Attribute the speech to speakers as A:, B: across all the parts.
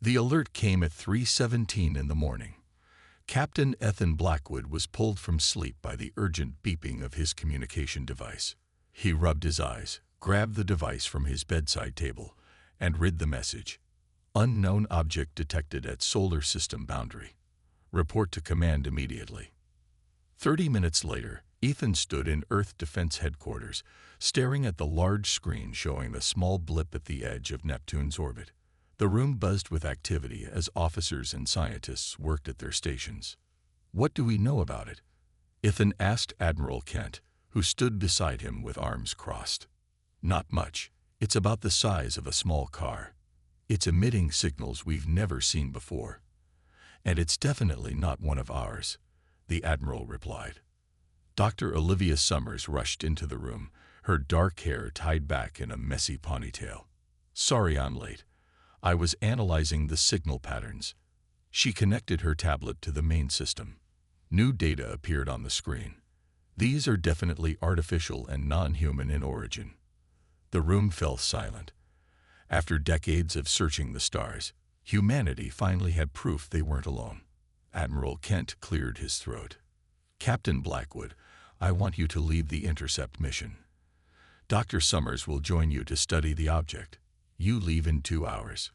A: The alert came at 3:17 in the morning. Captain Ethan Blackwood was pulled from sleep by the urgent beeping of his communication device. He rubbed his eyes, grabbed the device from his bedside table, and read the message. Unknown object detected at solar system boundary. Report to command immediately. 30 minutes later, Ethan stood in Earth Defense Headquarters, staring at the large screen showing the small blip at the edge of Neptune's orbit. The room buzzed with activity as officers and scientists worked at their stations. "What do we know about it?" Ethan asked Admiral Kent, who stood beside him with arms crossed. "Not much. It's about the size of a small car. It's emitting signals we've never seen before. And it's definitely not one of ours," the Admiral replied. Dr. Olivia Summers rushed into the room, her dark hair tied back in a messy ponytail. "Sorry I'm late. I was analyzing the signal patterns." She connected her tablet to the main system. New data appeared on the screen. "These are definitely artificial and non-human in origin." The room fell silent. After decades of searching the stars, humanity finally had proof they weren't alone. Admiral Kent cleared his throat. "Captain Blackwood, I want you to lead the intercept mission. Dr. Summers will join you to study the object. You leave in 2 hours."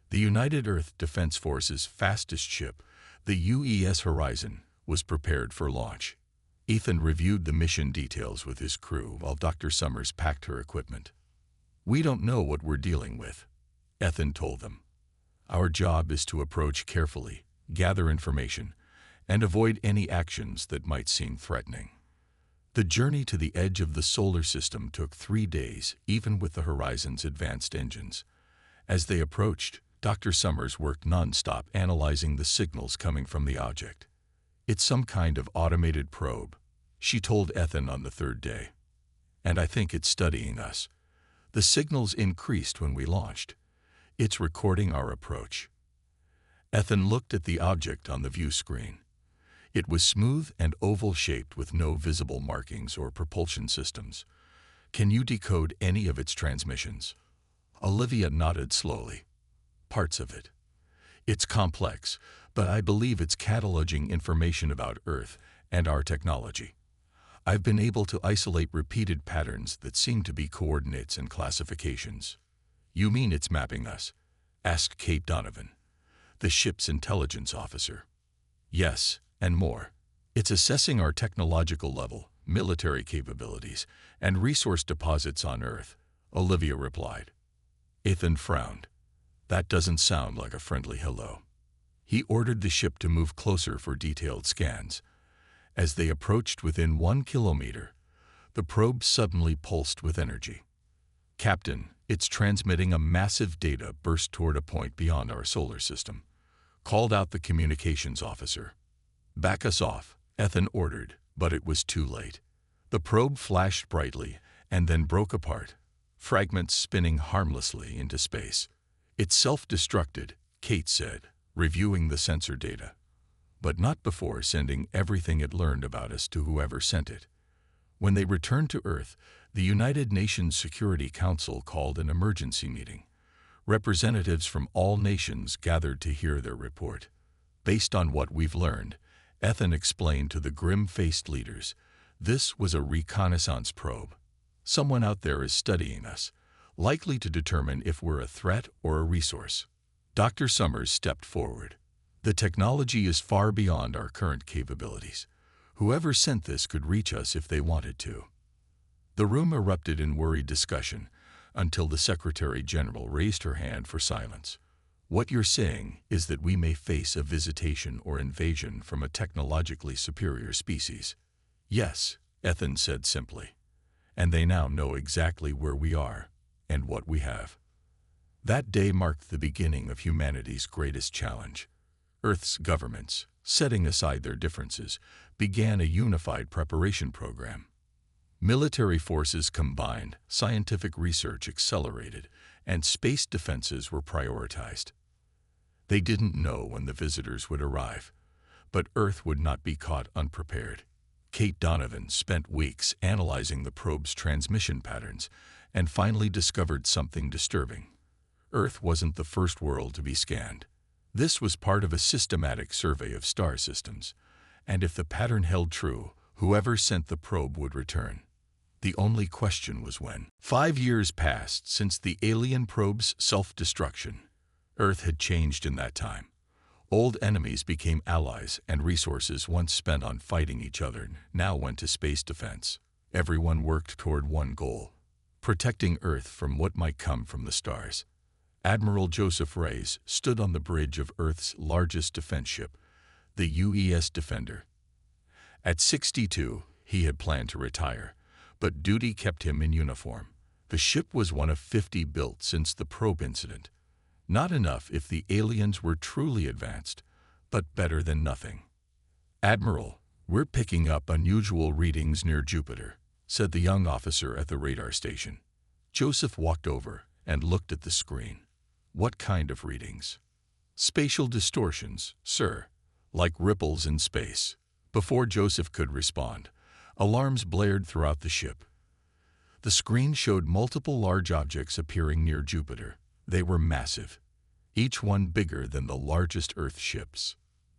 A: The United Earth Defense Force's fastest ship, the UES Horizon, was prepared for launch. Ethan reviewed the mission details with his crew while Dr. Summers packed her equipment. "We don't know what we're dealing with," Ethan told them. "Our job is to approach carefully, gather information, and avoid any actions that might seem threatening." The journey to the edge of the solar system took 3 days, even with the Horizon's advanced engines. As they approached, Dr. Summers worked nonstop analyzing the signals coming from the object. "It's some kind of automated probe," she told Ethan on the 3rd day. "And I think it's studying us. The signals increased when we launched. It's recording our approach." Ethan looked at the object on the view screen. It was smooth and oval-shaped with no visible markings or propulsion systems. "Can you decode any of its transmissions?" Olivia nodded slowly. "Parts of it. It's complex, but I believe it's cataloging information about Earth and our technology. I've been able to isolate repeated patterns that seem to be coordinates and classifications." "You mean it's mapping us?" asked Kate Donovan, the ship's intelligence officer. "Yes, and more. It's assessing our technological level, military capabilities, and resource deposits on Earth," Olivia replied. Ethan frowned. That doesn't sound like a friendly hello. He ordered the ship to move closer for detailed scans. As they approached within 1 kilometer, the probe suddenly pulsed with energy. "Captain, it's transmitting a massive data burst toward a point beyond our solar system," called out the communications officer. "Back us off," Ethan ordered, but it was too late. The probe flashed brightly and then broke apart, fragments spinning harmlessly into space. "It's self-destructed," Kate said, reviewing the sensor data, but not before sending everything it learned about us to whoever sent it. When they returned to Earth, the United Nations Security Council called an emergency meeting. Representatives from all nations gathered to hear their report. "Based on what we've learned," Ethan explained to the grim-faced leaders, "this was a reconnaissance probe. Someone out there is studying us, likely to determine if we're a threat or a resource." Dr. Summers stepped forward. "The technology is far beyond our current capabilities. Whoever sent this could reach us if they wanted to." The room erupted in worried discussion until the Secretary General raised her hand for silence. "What you're saying is that we may face a visitation or invasion from a technologically superior species." "Yes," Ethan said simply. "And they now know exactly where we are and what we have." That day marked the beginning of humanity's greatest challenge. Earth's governments, setting aside their differences, began a unified preparation program. Military forces combined, scientific research accelerated, and space defenses were prioritized. They didn't know when the visitors would arrive, but Earth would not be caught unprepared. Kate Donovan spent weeks analyzing the probe's transmission patterns and finally discovered something disturbing. Earth wasn't the first world to be scanned. This was part of a systematic survey of star systems, and if the pattern held true, whoever sent the probe would return. The only question was when. 5 years passed since the alien probe's self-destruction. Earth had changed in that time. Old enemies became allies, and resources once spent on fighting each other now went to space defense. Everyone worked toward one goal: protecting Earth from what might come from the stars. Admiral Joseph Reyes stood on the bridge of Earth's largest defense ship, the UES Defender. At 62, he had planned to retire, but duty kept him in uniform. The ship was one of 50 built since the probe incident. Not enough if the aliens were truly advanced, but better than nothing. "Admiral, we're picking up unusual readings near Jupiter," said the young officer at the radar station. Joseph walked over and looked at the screen. "What kind of readings?" "Spatial distortions, sir, like ripples in space." Before Joseph could respond, alarms blared throughout the ship. The screen showed multiple large objects appearing near Jupiter. They were massive, each one bigger than the largest Earth ships.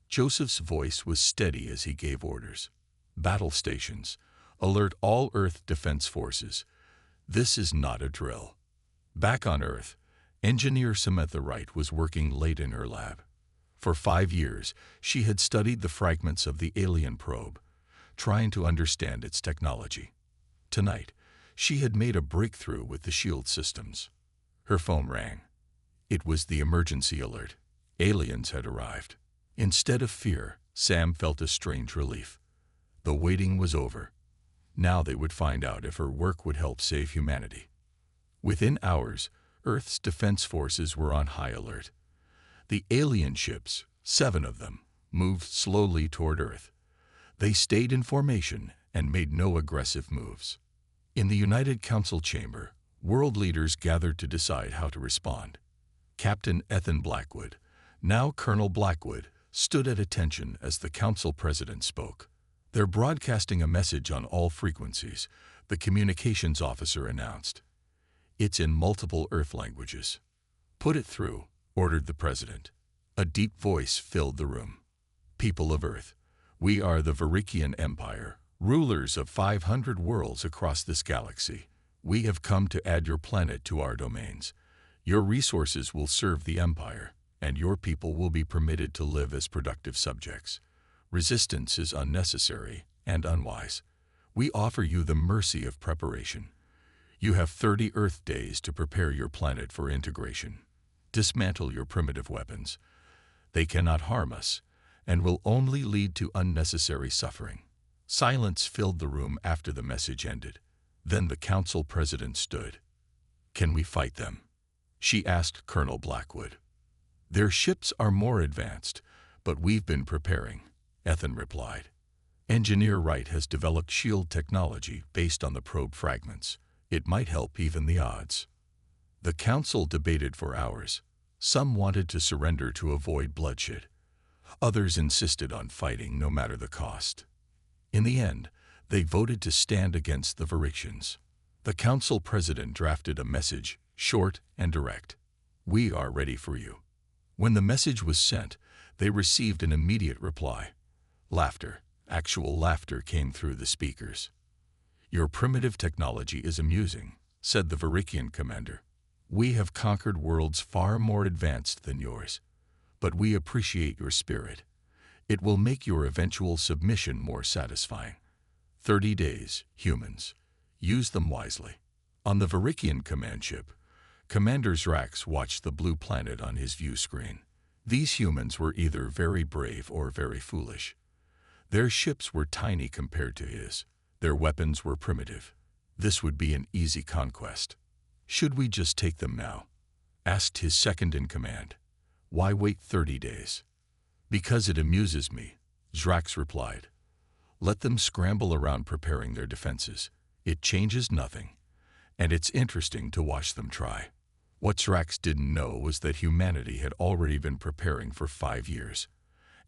A: Joseph's voice was steady as he gave orders. "Battle stations, alert all Earth defense forces. This is not a drill." Back on Earth, engineer Samantha Wright was working late in her lab. For 5 years, she had studied the fragments of the alien probe, trying to understand its technology. Tonight, she had made a breakthrough with the shield systems. Her phone rang. It was the emergency alert. Aliens had arrived. Instead of fear, Sam felt a strange relief. The waiting was over. Now they would find out if her work would help save humanity. Within hours, Earth's defense forces were on high alert. The alien ships, 7 of them, moved slowly toward Earth. They stayed in formation and made no aggressive moves. In the United Council chamber, world leaders gathered to decide how to respond. Captain Ethan Blackwood, now Colonel Blackwood, stood at attention as the council president spoke. "They're broadcasting a message on all frequencies," the communications officer announced. "It's in multiple Earth languages." "Put it through," ordered the president. A deep voice filled the room. "People of Earth, we are the Varikian Empire, rulers of 500 worlds across this galaxy. We have come to add your planet to our domains. Your resources will serve the Empire, and your people will be permitted to live as productive subjects. Resistance is unnecessary and unwise. We offer you the mercy of preparation. You have 30 Earth days to prepare your planet for integration. Dismantle your primitive weapons. They cannot harm us, and will only lead to unnecessary suffering." Silence filled the room after the message ended. Then the council president stood. "Can we fight them?" she asked Colonel Blackwood. "Their ships are more advanced, but we've been preparing," Ethan replied. "Engineer Wright has developed shield technology based on the probe fragments. It might help even the odds." The council debated for hours. Some wanted to surrender to avoid bloodshed. Others insisted on fighting no matter the cost. In the end, they voted to stand against the Varikians. The council president drafted a message, short and direct. "We are ready for you." When the message was sent, they received an immediate reply. Laughter, actual laughter, came through the speakers. "Your primitive technology is amusing," said the Varikian commander. "We have conquered worlds far more advanced than yours, but we appreciate your spirit. It will make your eventual submission more satisfying. 30 days, humans. Use them wisely." On the Varikian command ship, Commander Zrax watched the blue planet on his view screen. These humans were either very brave or very foolish. Their ships were tiny compared to his. Their weapons were primitive. This would be an easy conquest. "Should we just take them now?" asked his second-in-command. "Why wait 30 days?" "Because it amuses me," Zrax replied. "Let them scramble around preparing their defenses. It changes nothing, and it's interesting to watch them try." What Zrax didn't know was that humanity had already been preparing for 5 years,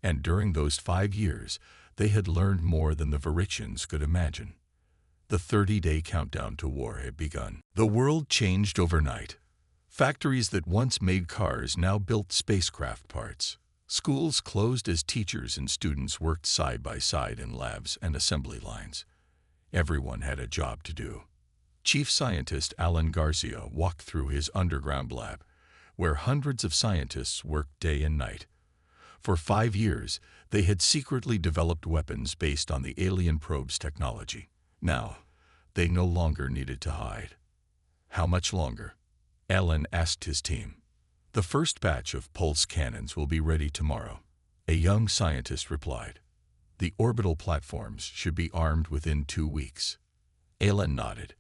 A: and during those 5 years, they had learned more than the Varikians could imagine. The 30-day countdown to war had begun. The world changed overnight. Factories that once made cars now built spacecraft parts. Schools closed as teachers and students worked side by side in labs and assembly lines. Everyone had a job to do. Chief Scientist Alan Garcia walked through his underground lab, where hundreds of scientists worked day and night. For 5 years, they had secretly developed weapons based on the alien probe's technology. Now, they no longer needed to hide. How much longer? Alan asked his team. The first batch of pulse cannons will be ready tomorrow, a young scientist replied. The orbital platforms should be armed within 2 weeks. Alan nodded.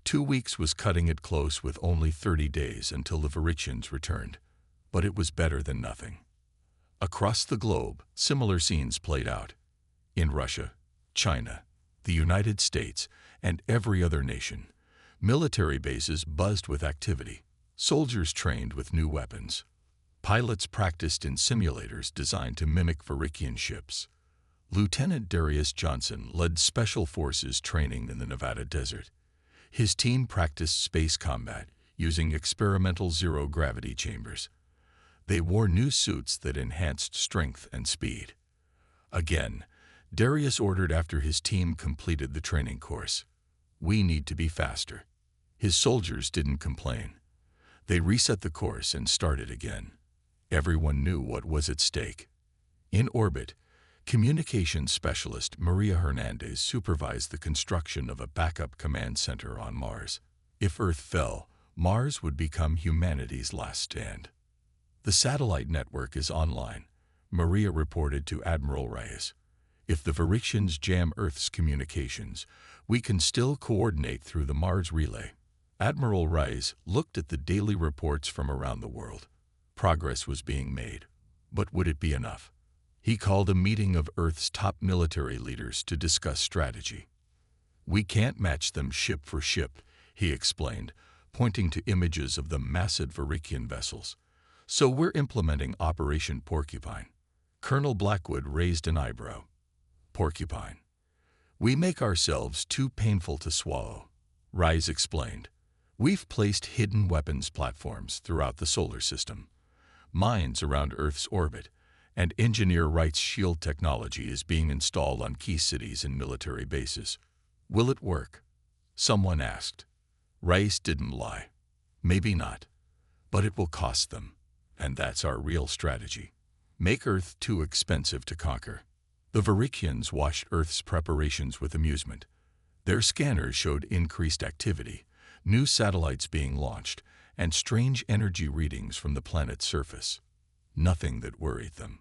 A: 2 weeks was cutting it close with only 30 days until the Varixians returned, but it was better than nothing. Across the globe, similar scenes played out. In Russia, China, the United States, and every other nation, military bases buzzed with activity. Soldiers trained with new weapons. Pilots practiced in simulators designed to mimic Varixian ships. Lieutenant Darius Johnson led Special Forces training in the Nevada desert. His team practiced space combat using experimental zero-gravity chambers. They wore new suits that enhanced strength and speed. Again, Darius ordered after his team completed the training course. We need to be faster. His soldiers didn't complain. They reset the course and started again. Everyone knew what was at stake. In orbit, communications specialist Maria Hernandez supervised the construction of a backup command center on Mars. If Earth fell, Mars would become humanity's last stand. The satellite network is online, Maria reported to Admiral Reyes. If the Varixians jam Earth's communications, we can still coordinate through the Mars relay. Admiral Reyes looked at the daily reports from around the world. Progress was being made, but would it be enough? He called a meeting of Earth's top military leaders to discuss strategy. We can't match them ship for ship, he explained, pointing to images of the massive Varixian vessels. So we're implementing Operation Porcupine. Colonel Blackwood raised an eyebrow. Porcupine. We make ourselves too painful to swallow, Reyes explained. We've placed hidden weapons platforms throughout the solar system, mines around Earth's orbit, and Engineer Wright's shield technology is being installed on key cities and military bases. Will it work? Someone asked. Reyes didn't lie. Maybe not, but it will cost them, and that's our real strategy. Make Earth too expensive to conquer. The Varixians watched Earth's preparations with amusement. Their scanners showed increased activity, new satellites being launched, and strange energy readings from the planet's surface. Nothing that worried them.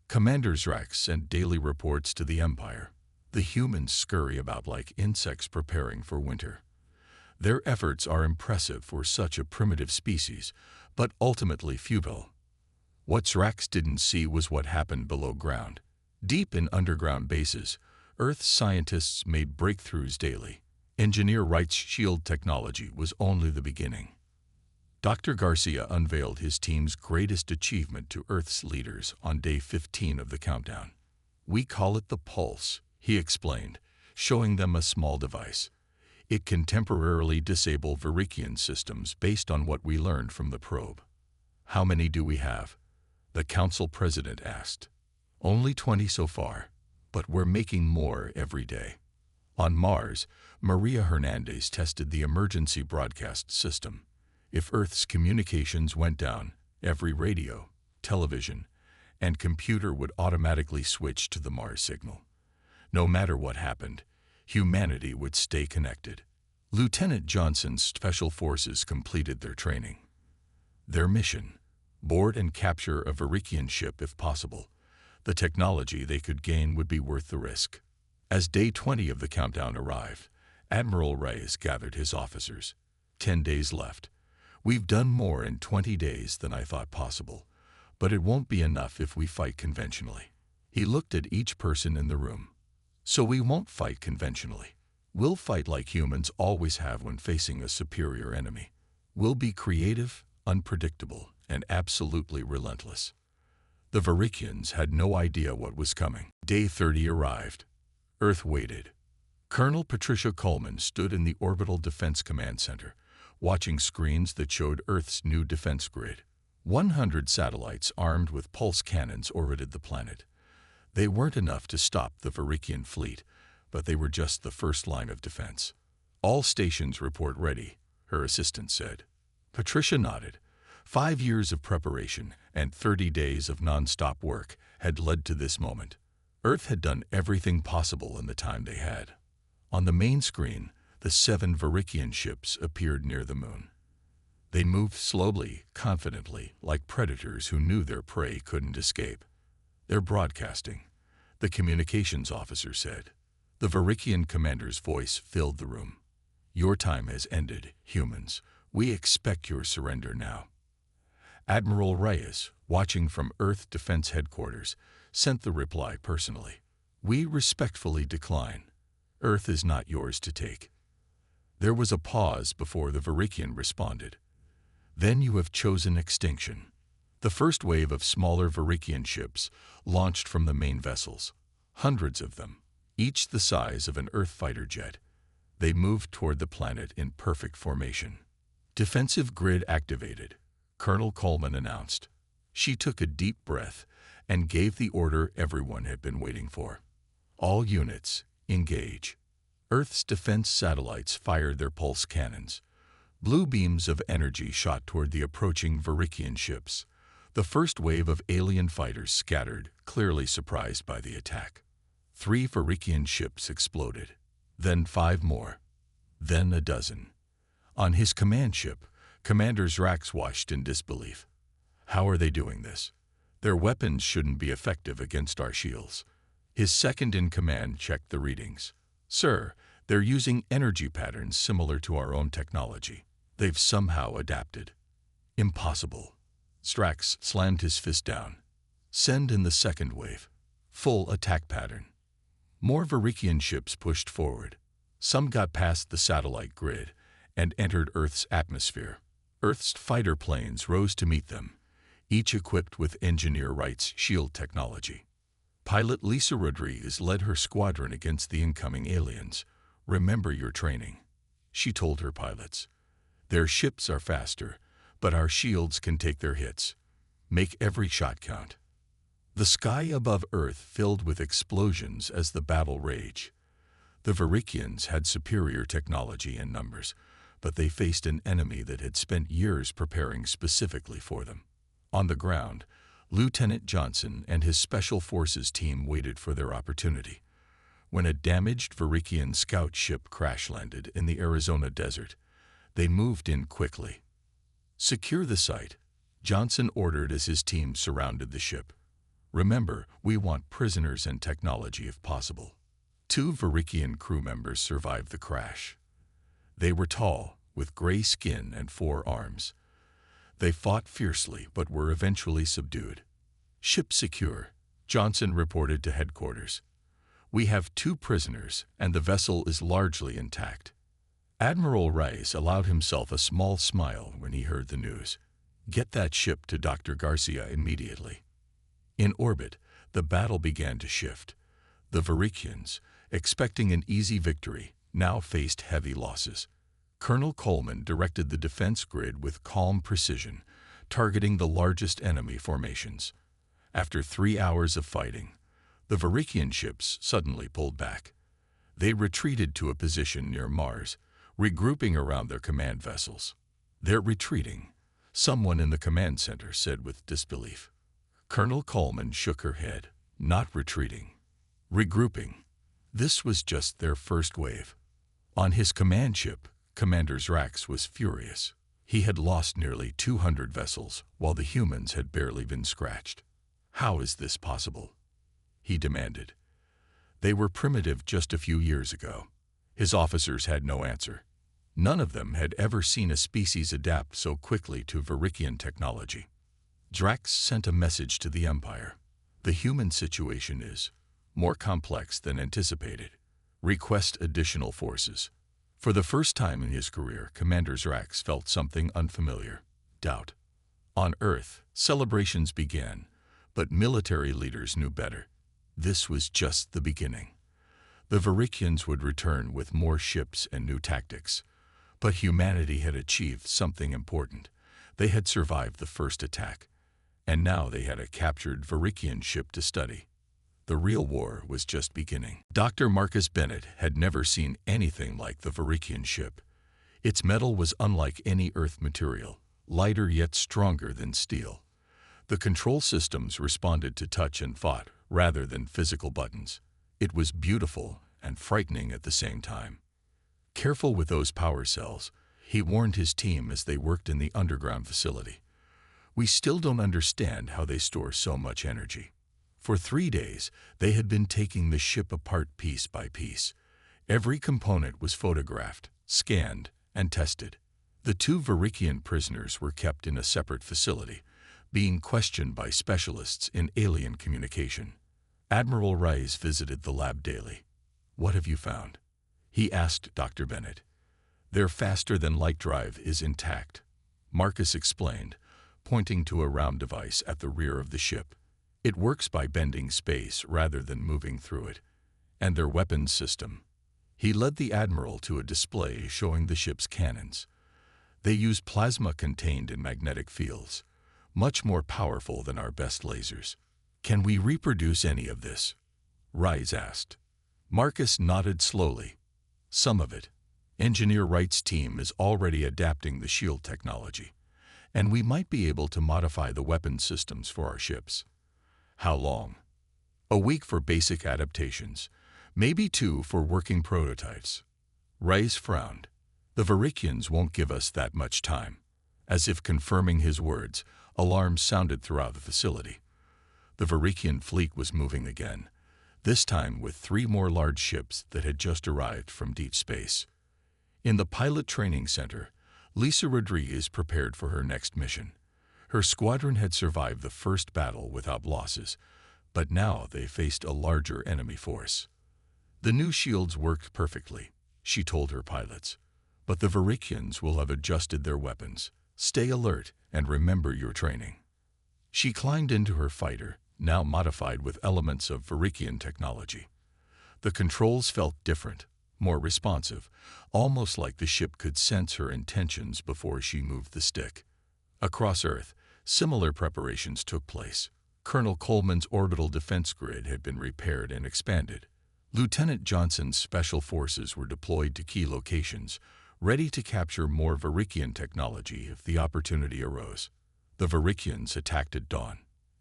A: Commanders Rex sent daily reports to the Empire. The humans scurry about like insects preparing for winter. Their efforts are impressive for such a primitive species, but ultimately futile. What Rex didn't see was what happened below ground. Deep in underground bases, Earth's scientists made breakthroughs daily. Engineer Wright's shield technology was only the beginning. Dr. Garcia unveiled his team's greatest achievement to Earth's leaders on day 15 of the countdown. We call it the Pulse, he explained, showing them a small device. It can temporarily disable Varixian systems based on what we learned from the probe. How many do we have? The council president asked. Only 20 so far, but we're making more every day. On Mars, Maria Hernandez tested the emergency broadcast system. If Earth's communications went down, every radio, television, and computer would automatically switch to the Mars signal. No matter what happened, humanity would stay connected. Lieutenant Johnson's Special Forces completed their training. Their mission: board and capture a Varixian ship if possible. The technology they could gain would be worth the risk. As day 20 of the countdown arrived, Admiral Reyes gathered his officers. 10 days left. We've done more in 20 days than I thought possible, but it won't be enough if we fight conventionally. He looked at each person in the room. So we won't fight conventionally. We'll fight like humans always have when facing a superior enemy. We'll be creative, unpredictable, and absolutely relentless. The Varixians had no idea what was coming. Day 30 arrived. Earth waited. Colonel Patricia Coleman stood in the Orbital Defense Command Center, watching screens that showed Earth's new defense grid. 100 satellites armed with pulse cannons orbited the planet. They weren't enough to stop the Varikian fleet, but they were just the first line of defense. "All stations report ready," her assistant said. Patricia nodded. 5 years of preparation and 30 days of non-stop work had led to this moment. Earth had done everything possible in the time they had. On the main screen, the 7 Varikian ships appeared near the moon. They moved slowly, confidently, like predators who knew their prey couldn't escape. "They're broadcasting," the communications officer said. The Varikian commander's voice filled the room. "Your time has ended, humans. We expect your surrender now." Admiral Reyes, watching from Earth Defense Headquarters, sent the reply personally. "We respectfully decline. Earth is not yours to take." There was a pause before the Varikian responded. "Then you have chosen extinction." The first wave of smaller Varikian ships launched from the main vessels. Hundreds of them, each the size of an Earth fighter jet. They moved toward the planet in perfect formation. "Defensive grid activated," Colonel Coleman announced. She took a deep breath and gave the order everyone had been waiting for. "All units, engage." Earth's defense satellites fired their pulse cannons. Blue beams of energy shot toward the approaching Varikian ships. The first wave of alien fighters scattered, clearly surprised by the attack. 3 Varikian ships exploded. Then 5 more. Then a dozen. On his command ship, Commander Zrax watched in disbelief. "How are they doing this? Their weapons shouldn't be effective against our shields." His second-in-command checked the readings. "Sir, they're using energy patterns similar to our own technology. They've somehow adapted." "Impossible." Zrax slammed his fist down. "Send in the second wave. Full attack pattern." More Varikian ships pushed forward. Some got past the satellite grid and entered Earth's atmosphere. Earth's fighter planes rose to meet them, each equipped with Engineer Wright's shield technology. Pilot Lisa Rodriguez led her squadron against the incoming aliens. "Remember your training," she told her pilots. "Their ships are faster, but our shields can take their hits. Make every shot count." The sky above Earth filled with explosions as the battle raged. The Varikians had superior technology and numbers, but they faced an enemy that had spent years preparing specifically for them. On the ground, Lieutenant Johnson and his Special Forces team waited for their opportunity. When a damaged Varikian scout ship crash-landed in the Arizona desert, they moved in quickly. "Secure the site," Johnson ordered as his team surrounded the ship. "Remember, we want prisoners and technology if possible." 2 Varikian crew members survived the crash. They were tall, with gray skin and 4 arms. They fought fiercely but were eventually subdued. "Ship secure," Johnson reported to headquarters. "We have 2 prisoners, and the vessel is largely intact." Admiral Reyes allowed himself a small smile when he heard the news. "Get that ship to Dr. Garcia immediately." In orbit, the battle began to shift. The Varikians, expecting an easy victory, now faced heavy losses. Colonel Coleman directed the defense grid with calm precision, targeting the largest enemy formations. After 3 hours of fighting, the Varikian ships suddenly pulled back. They retreated to a position near Mars, regrouping around their command vessels. "They're retreating," someone in the command center said with disbelief. Colonel Coleman shook her head. "Not retreating. Regrouping." This was just their first wave. On his command ship, Commander Zrax was furious. He had lost nearly 200 vessels, while the humans had barely been scratched. "How is this possible?" he demanded. "They were primitive just a few years ago." His officers had no answer. None of them had ever seen a species adapt so quickly to Varikian technology. Zrax sent a message to the Empire. "The human situation is more complex than anticipated. Request additional forces." For the first time in his career, Commander Zrax felt something unfamiliar: doubt. On Earth, celebrations began, but military leaders knew better. This was just the beginning. The Varikians would return with more ships and new tactics. But humanity had achieved something important. They had survived the first attack, and now they had a captured Varikian ship to study. The real war was just beginning. Dr. Marcus Bennett had never seen anything like the Varikian ship. Its metal was unlike any Earth material, lighter yet stronger than steel. The control systems responded to touch and thought rather than physical buttons. It was beautiful and frightening at the same time. Careful with those power cells, he warned his team as they worked in the underground facility. We still don't understand how they store so much energy. For 3 days, they had been taking the ship apart piece by piece. Every component was photographed, scanned, and tested. The 2 Varikian prisoners were kept in a separate facility, being questioned by specialists in alien communication. Admiral Rice visited the lab daily. "What have you found?" he asked Dr. Bennett. "Their faster-than-light drive is intact," Marcus explained, pointing to a round device at the rear of the ship. "It works by bending space rather than moving through it. And their weapons system." He led the Admiral to a display showing the ship's cannons. They use plasma contained in magnetic fields, much more powerful than our best lasers. "Can we reproduce any of this?" Rice asked. Marcus nodded slowly. "Some of it. Engineer Wright's team is already adapting the shield technology, and we might be able to modify the weapon systems for our ships." "How long?" "A week for basic adaptations, maybe 2 for working prototypes." Rice frowned. "The Varikians won't give us that much time." As if confirming his words, alarms sounded throughout the facility. The Varikian fleet was moving again, this time with 3 more large ships that had just arrived from deep space. In the pilot training center, Lisa Rodriguez prepared for her next mission. Her squadron had survived the first battle without losses, but now they faced a larger enemy force. "The new shields worked perfectly," she told her pilots, "but the Varikians will have adjusted their weapons. Stay alert and remember your training." She climbed into her fighter, now modified with elements of Varikian technology. The controls felt different, more responsive, almost like the ship could sense her intentions before she moved the stick. Across Earth, similar preparations took place. Colonel Coleman's orbital defense grid had been repaired and expanded. Lieutenant Johnson's special forces were deployed to key locations, ready to capture more Varikian technology if the opportunity arose. The Varikians attacked at dawn.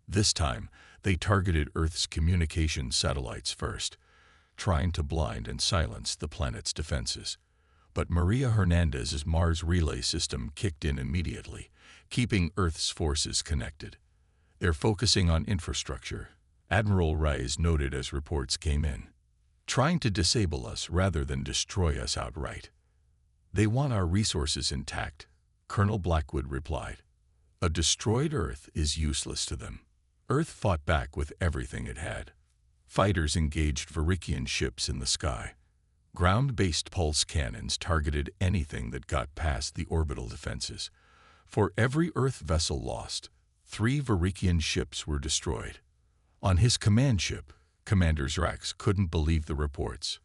A: This time, they targeted Earth's communication satellites first, trying to blind and silence the planet's defenses. But Maria Hernandez's Mars relay system kicked in immediately, keeping Earth's forces connected. "They're focusing on infrastructure," Admiral Rice noted as reports came in. "Trying to disable us rather than destroy us outright." "They want our resources intact," Colonel Blackwood replied. "A destroyed Earth is useless to them." Earth fought back with everything it had. Fighters engaged Varikian ships in the sky. Ground-based pulse cannons targeted anything that got past the orbital defenses. For every Earth vessel lost, 3 Varikian ships were destroyed. On his command ship, Commander Zrax couldn't believe the reports.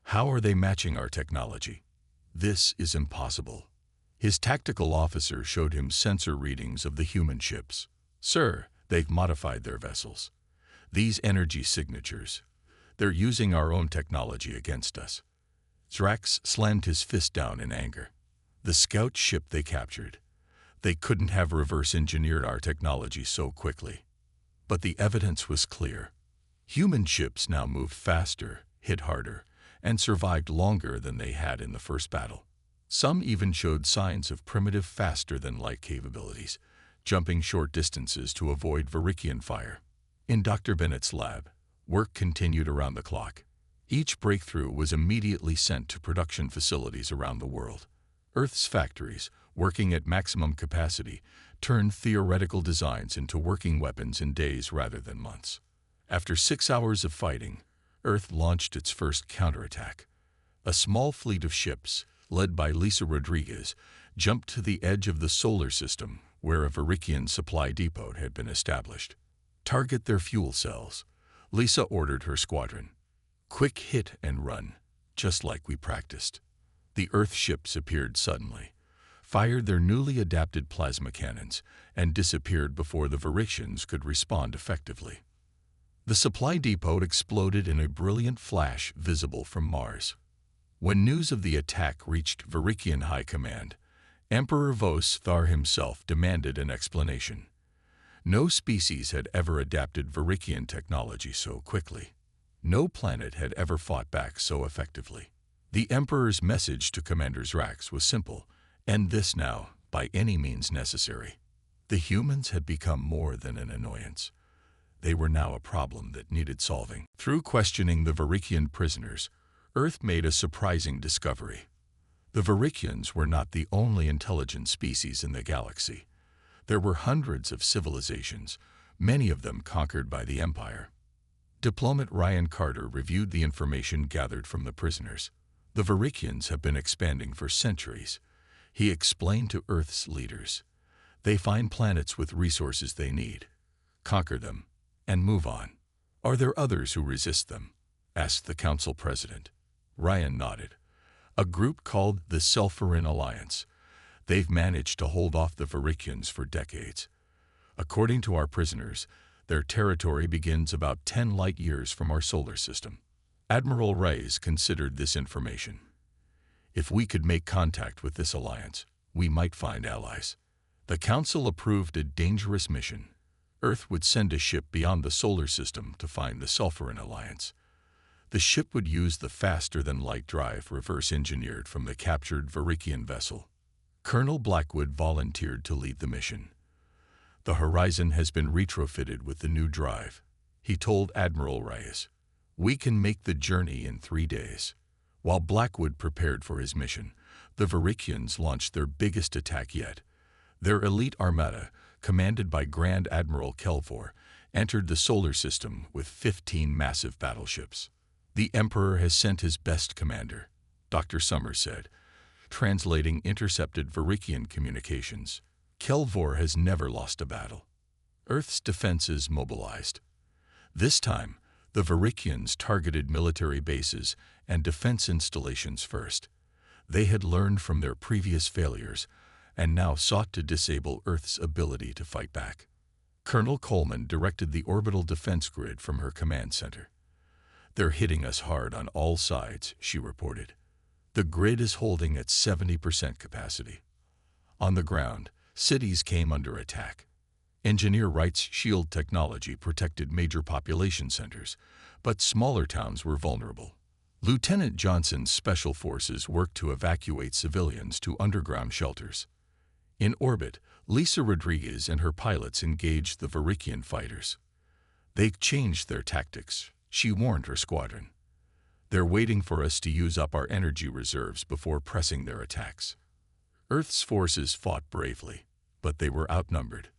A: "How are they matching our technology? This is impossible." His tactical officer showed him sensor readings of the human ships. "Sir, they've modified their vessels. These energy signatures. They're using our own technology against us." Zrax slammed his fist down in anger. The scout ship they captured. They couldn't have reverse-engineered our technology so quickly. But the evidence was clear. Human ships now moved faster, hit harder, and survived longer than they had in the first battle. Some even showed signs of primitive faster-than-light capabilities, jumping short distances to avoid Varikian fire. In Dr. Bennett's lab, work continued around the clock. Each breakthrough was immediately sent to production facilities around the world. Earth's factories, working at maximum capacity, turned theoretical designs into working weapons in days rather than months. After 6 hours of fighting, Earth launched its first counterattack. A small fleet of ships, led by Lisa Rodriguez, jumped to the edge of the solar system where a Varikian supply depot had been established. "Target their fuel cells," Lisa ordered her squadron. "Quick hit and run, just like we practiced." The Earth ships appeared suddenly, fired their newly adapted plasma cannons, and disappeared before the Varixians could respond effectively. The supply depot exploded in a brilliant flash visible from Mars. When news of the attack reached Varixian High Command, Emperor Vos Thar himself demanded an explanation. No species had ever adapted Varixian technology so quickly. No planet had ever fought back so effectively. The Emperor's message to Commander Zrax was simple: end this now, by any means necessary. The humans had become more than an annoyance. They were now a problem that needed solving. Through questioning the Varixian prisoners, Earth made a surprising discovery. The Varixians were not the only intelligent species in the galaxy. There were hundreds of civilizations, many of them conquered by the Empire. Diplomat Ryan Carter reviewed the information gathered from the prisoners. The Varixians have been expanding for centuries, he explained to Earth's leaders. They find planets with resources they need, conquer them, and move on. Are there others who resist them? Asked the Council President. Ryan nodded. A group called the Sulfuran Alliance. They've managed to hold off the Varixians for decades. According to our prisoners, their territory begins about 10 light years from our solar system. Admiral Reyes considered this information. If we could make contact with this alliance, we might find allies. The Council approved a dangerous mission. Earth would send a ship beyond the solar system to find the Sulfuran Alliance. The ship would use the faster-than-light drive reverse-engineered from the captured Varixian vessel. Colonel Blackwood volunteered to lead the mission. The Horizon has been retrofitted with the new drive, he told Admiral Reyes. We can make the journey in 3 days. While Blackwood prepared for his mission, the Varixians launched their biggest attack yet. Their elite armada, commanded by Grand Admiral Kelvor, entered the solar system with 15 massive battleships. The Emperor has sent his best commander, Dr. Summers said, translating intercepted Varixian communications. Kelvor has never lost a battle. Earth's defenses mobilized. This time, the Varixians targeted military bases and defense installations first. They had learned from their previous failures and now sought to disable Earth's ability to fight back. Colonel Coleman directed the orbital defense grid from her command center. They're hitting us hard on all sides, she reported. The grid is holding at 70% capacity. On the ground, cities came under attack. Engineer Wright's shield technology protected major population centers, but smaller towns were vulnerable. Lieutenant Johnson's special forces worked to evacuate civilians to underground shelters. In orbit, Lisa Rodriguez and her pilots engaged the Varixian fighters. They changed their tactics, she warned her squadron. They're waiting for us to use up our energy reserves before pressing their attacks. Earth's forces fought bravely, but they were outnumbered.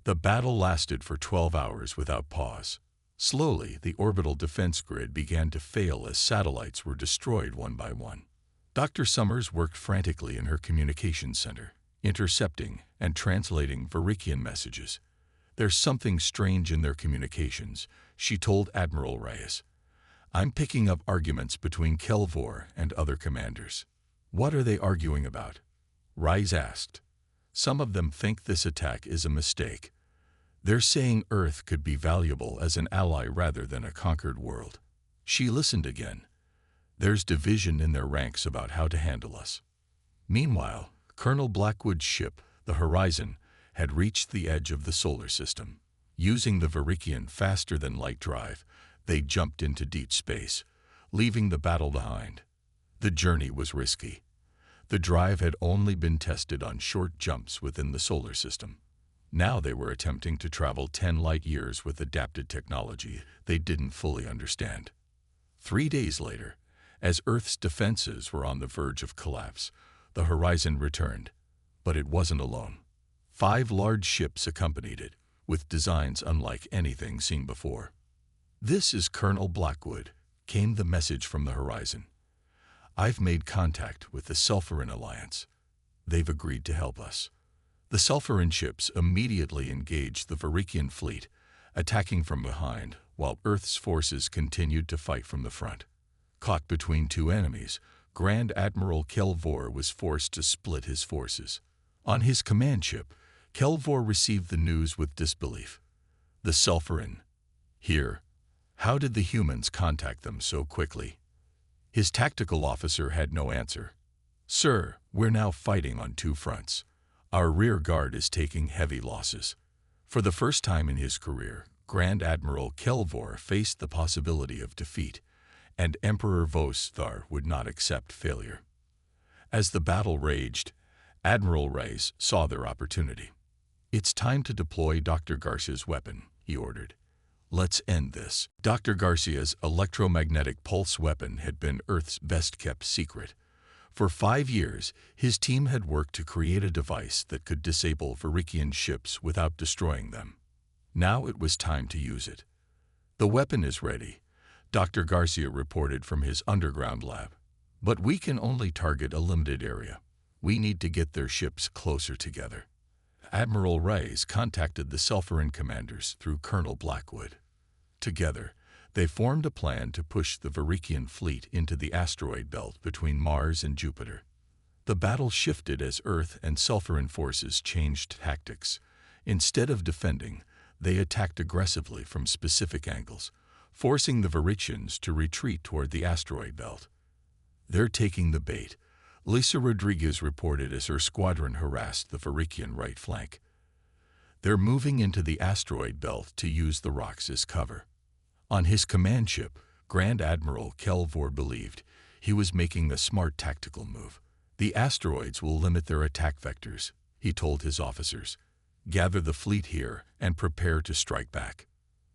A: The battle lasted for 12 hours without pause. Slowly, the orbital defense grid began to fail as satellites were destroyed one by one. Dr. Summers worked frantically in her communications center, intercepting and translating Varixian messages. There's something strange in their communications, she told Admiral Reyes. I'm picking up arguments between Kelvor and other commanders. What are they arguing about? Reyes asked. Some of them think this attack is a mistake. They're saying Earth could be valuable as an ally rather than a conquered world. She listened again. There's division in their ranks about how to handle us. Meanwhile, Colonel Blackwood's ship, the Horizon, had reached the edge of the solar system. Using the Varixian faster-than-light drive, they jumped into deep space, leaving the battle behind. The journey was risky. The drive had only been tested on short jumps within the solar system. Now they were attempting to travel 10 light years with adapted technology they didn't fully understand. 3 days later, as Earth's defenses were on the verge of collapse, the Horizon returned. But it wasn't alone. 5 large ships accompanied it, with designs unlike anything seen before. This is Colonel Blackwood, came the message from the Horizon. I've made contact with the Sulfuran Alliance. They've agreed to help us. The Sulfuran ships immediately engaged the Varixian fleet, attacking from behind, while Earth's forces continued to fight from the front. Caught between 2 enemies, Grand Admiral Kelvor was forced to split his forces. On his command ship, Kelvor received the news with disbelief. The Sulfurin. Here. How did the humans contact them so quickly? His tactical officer had no answer. Sir, we're now fighting on two fronts. Our rear guard is taking heavy losses. For the first time in his career, Grand Admiral Kelvor faced the possibility of defeat, and Emperor Vostar would not accept failure. As the battle raged, Admiral Reyes saw their opportunity. It's time to deploy Dr. Garcia's weapon, he ordered. Let's end this. Dr. Garcia's electromagnetic pulse weapon had been Earth's best-kept secret. For 5 years, his team had worked to create a device that could disable Varikian ships without destroying them. Now it was time to use it. The weapon is ready, Dr. Garcia reported from his underground lab. But we can only target a limited area. We need to get their ships closer together. Admiral Reyes contacted the Sulfurin commanders through Colonel Blackwood. Together, they formed a plan to push the Varikian fleet into the asteroid belt between Mars and Jupiter. The battle shifted as Earth and Sulfurin forces changed tactics. Instead of defending, they attacked aggressively from specific angles, forcing the Varikians to retreat toward the asteroid belt. They're taking the bait, Lisa Rodriguez reported as her squadron harassed the Varikian right flank. They're moving into the asteroid belt to use the rocks as cover. On his command ship, Grand Admiral Kelvor believed he was making a smart tactical move. The asteroids will limit their attack vectors, he told his officers. Gather the fleet here and prepare to strike back.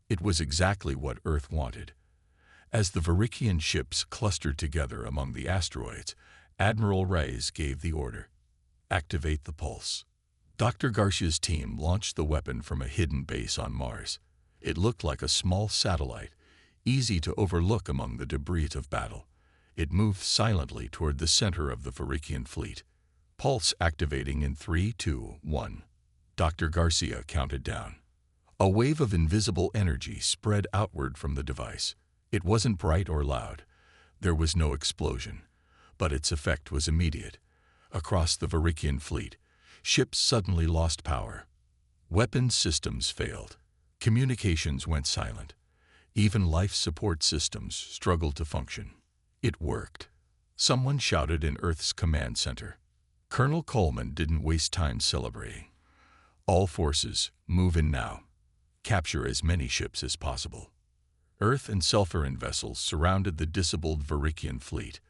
A: It was exactly what Earth wanted. As the Varikian ships clustered together among the asteroids, Admiral Reyes gave the order. Activate the pulse. Dr. Garcia's team launched the weapon from a hidden base on Mars. It looked like a small satellite, easy to overlook among the debris of battle. It moved silently toward the center of the Varikian fleet. Pulse activating in 3, 2, 1. Dr. Garcia counted down. A wave of invisible energy spread outward from the device. It wasn't bright or loud. There was no explosion, but its effect was immediate. Across the Varikian fleet, ships suddenly lost power. Weapon systems failed. Communications went silent. Even life support systems struggled to function. It worked. Someone shouted in Earth's command center. Colonel Coleman didn't waste time celebrating. All forces, move in now. Capture as many ships as possible. Earth and Sulfurin vessels surrounded the disabled Varikian fleet.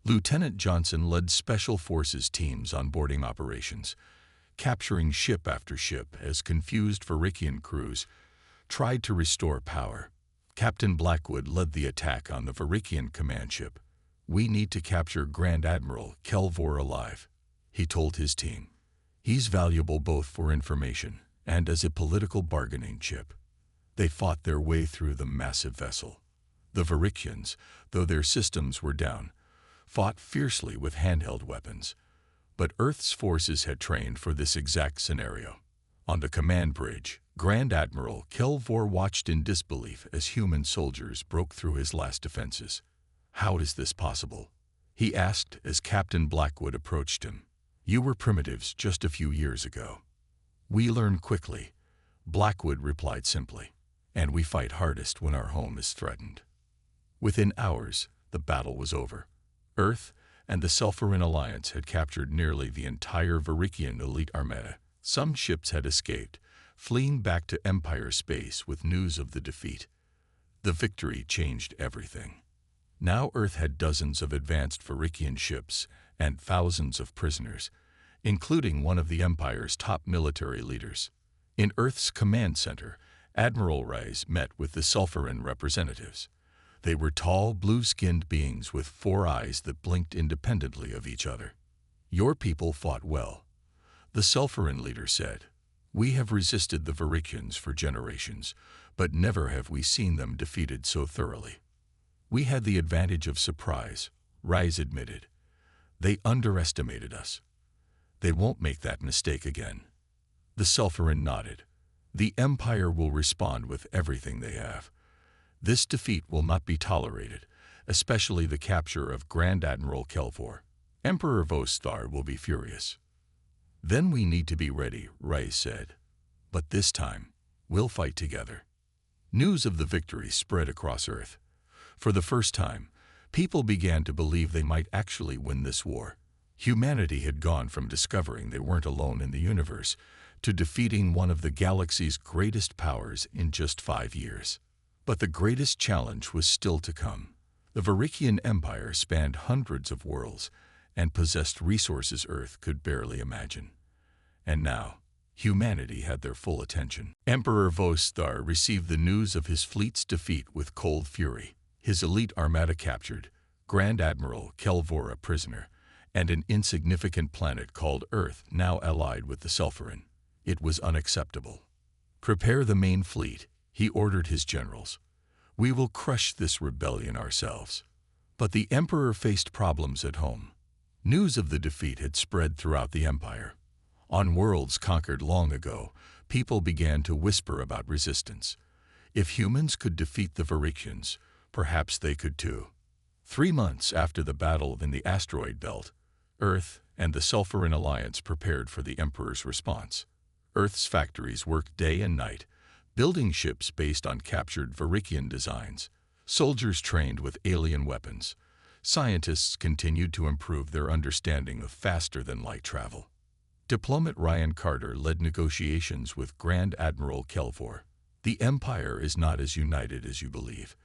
A: Lieutenant Johnson led Special Forces teams on boarding operations, capturing ship after ship as confused Varikian crews tried to restore power. Captain Blackwood led the attack on the Varikian command ship. We need to capture Grand Admiral Kelvor alive, he told his team. He's valuable both for information and as a political bargaining chip. They fought their way through the massive vessel. The Varikians, though their systems were down, fought fiercely with handheld weapons. But Earth's forces had trained for this exact scenario. On the command bridge, Grand Admiral Kelvor watched in disbelief as human soldiers broke through his last defenses. How is this possible? He asked as Captain Blackwood approached him. You were primitives just a few years ago. We learn quickly, Blackwood replied simply, and we fight hardest when our home is threatened. Within hours, the battle was over. Earth and the Sulfurin Alliance had captured nearly the entire Varikian elite armada. Some ships had escaped, fleeing back to Empire space with news of the defeat. The victory changed everything. Now Earth had dozens of advanced Varikian ships and thousands of prisoners, including one of the Empire's top military leaders. In Earth's command center, Admiral Reyes met with the Sulfurin representatives. They were tall, blue-skinned beings with 4 eyes that blinked independently of each other. Your people fought well, the Sulfurin leader said. We have resisted the Varikians for generations, but never have we seen them defeated so thoroughly. We had the advantage of surprise, Reyes admitted. They underestimated us. They won't make that mistake again. The Sulfurin nodded. The Empire will respond with everything they have. This defeat will not be tolerated, especially the capture of Grand Admiral Kelvor. Emperor Vostar will be furious. Then we need to be ready, Rai said. But this time, we'll fight together. News of the victory spread across Earth. For the first time, people began to believe they might actually win this war. Humanity had gone from discovering they weren't alone in the universe to defeating one of the galaxy's greatest powers in just 5 years. But the greatest challenge was still to come. The Varikian Empire spanned hundreds of worlds and possessed resources Earth could barely imagine. And now, humanity had their full attention. Emperor Vostar received the news of his fleet's defeat with cold fury. His elite armada captured, Grand Admiral Kelvor a prisoner, and an insignificant planet called Earth now allied with the Sulfuran. It was unacceptable. Prepare the main fleet, he ordered his generals. We will crush this rebellion ourselves. But the Emperor faced problems at home. News of the defeat had spread throughout the Empire. On worlds conquered long ago, people began to whisper about resistance. If humans could defeat the Varikians, perhaps they could too. 3 months after the battle in the asteroid belt, Earth and the Sulfuran Alliance prepared for the Emperor's response. Earth's factories worked day and night, building ships based on captured Varikian designs. Soldiers trained with alien weapons. Scientists continued to improve their understanding of faster-than-light travel. Diplomat Ryan Carter led negotiations with Grand Admiral Kelvor. The Empire is not as united as you believe,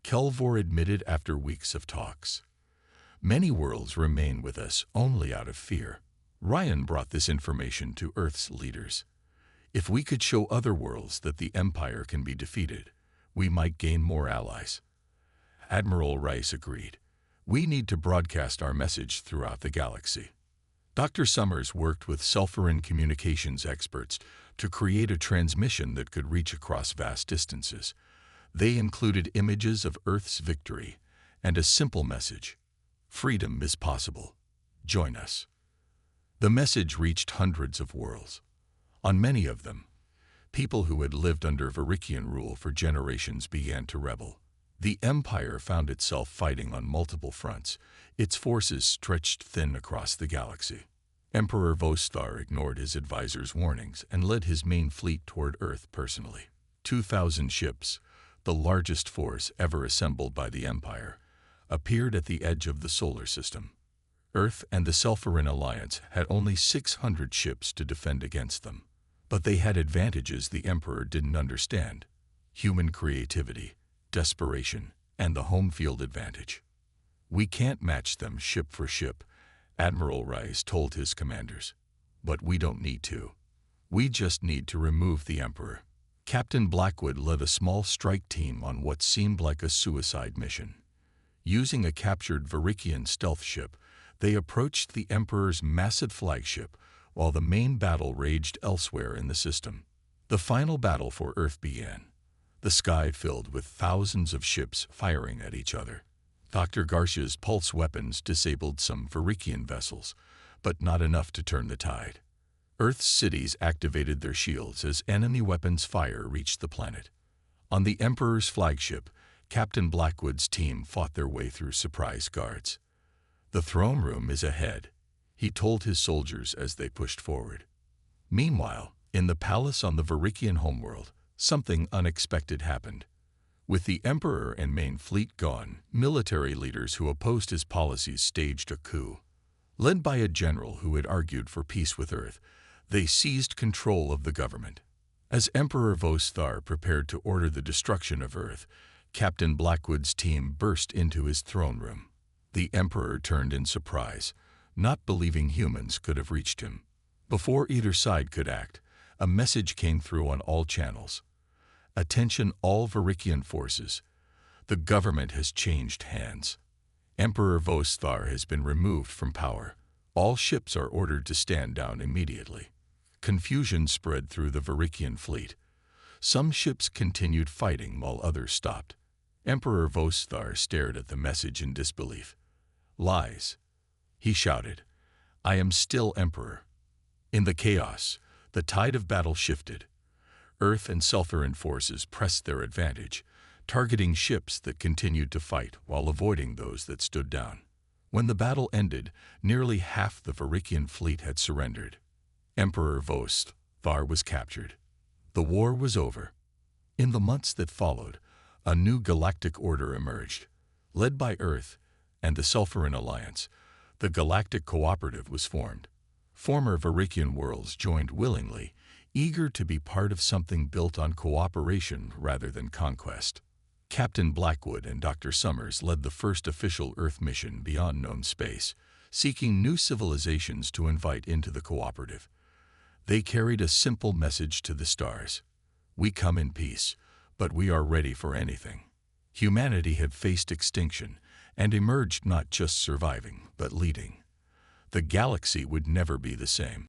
A: Kelvor admitted after weeks of talks. Many worlds remain with us only out of fear. Ryan brought this information to Earth's leaders. If we could show other worlds that the Empire can be defeated, we might gain more allies. Admiral Rice agreed. We need to broadcast our message throughout the galaxy. Dr. Summers worked with Sulfuran communications experts to create a transmission that could reach across vast distances. They included images of Earth's victory and a simple message: freedom is possible. Join us. The message reached hundreds of worlds. On many of them, people who had lived under Varikian rule for generations began to rebel. The Empire found itself fighting on multiple fronts, its forces stretched thin across the galaxy. Emperor Vostar ignored his advisors' warnings and led his main fleet toward Earth personally. 2,000 ships, the largest force ever assembled by the Empire, appeared at the edge of the solar system. Earth and the Sulfuran Alliance had only 600 ships to defend against them. But they had advantages the Emperor didn't understand: human creativity, desperation, and the home field advantage. We can't match them ship for ship, Admiral Rice told his commanders. But we don't need to. We just need to remove the Emperor. Captain Blackwood led a small strike team on what seemed like a suicide mission. Using a captured Varikian stealth ship, they approached the Emperor's massive flagship while the main battle raged elsewhere in the system. The final battle for Earth began, the sky filled with thousands of ships firing at each other. Dr. Garcia's pulse weapons disabled some Varikian vessels, but not enough to turn the tide. Earth's cities activated their shields as enemy weapons fire reached the planet. On the Emperor's flagship, Captain Blackwood's team fought their way through surprise guards. The throne room is ahead, he told his soldiers as they pushed forward. Meanwhile, in the palace on the Varikian homeworld, something unexpected happened. With the Emperor and main fleet gone, military leaders who opposed his policies staged a coup. Led by a general who had argued for peace with Earth, they seized control of the government. As Emperor Vostar prepared to order the destruction of Earth, Captain Blackwood's team burst into his throne room. The Emperor turned in surprise, not believing humans could have reached him. Before either side could act, a message came through on all channels. Attention all Varikian forces. The government has changed hands. Emperor Vostar has been removed from power. All ships are ordered to stand down immediately. Confusion spread through the Varikian fleet. Some ships continued fighting while others stopped. Emperor Vostar stared at the message in disbelief. Lies, he shouted. I am still Emperor. In the chaos, the tide of battle shifted. Earth and Sulfuran forces pressed their advantage, targeting ships that continued to fight while avoiding those that stood down. When the battle ended, nearly half the Varikian fleet had surrendered. Emperor Var was captured. The war was over. In the months that followed, a new galactic order emerged. Led by Earth and the Sulfuran Alliance, the Galactic Cooperative was formed. Former Varikian worlds joined willingly, eager to be part of something built on cooperation rather than conquest. Captain Blackwood and Dr. Summers led the first official Earth mission beyond known space, seeking new civilizations to invite into the cooperative. They carried a simple message to the stars. We come in peace, but we are ready for anything. Humanity had faced extinction and emerged not just surviving, but leading. The galaxy would never be the same.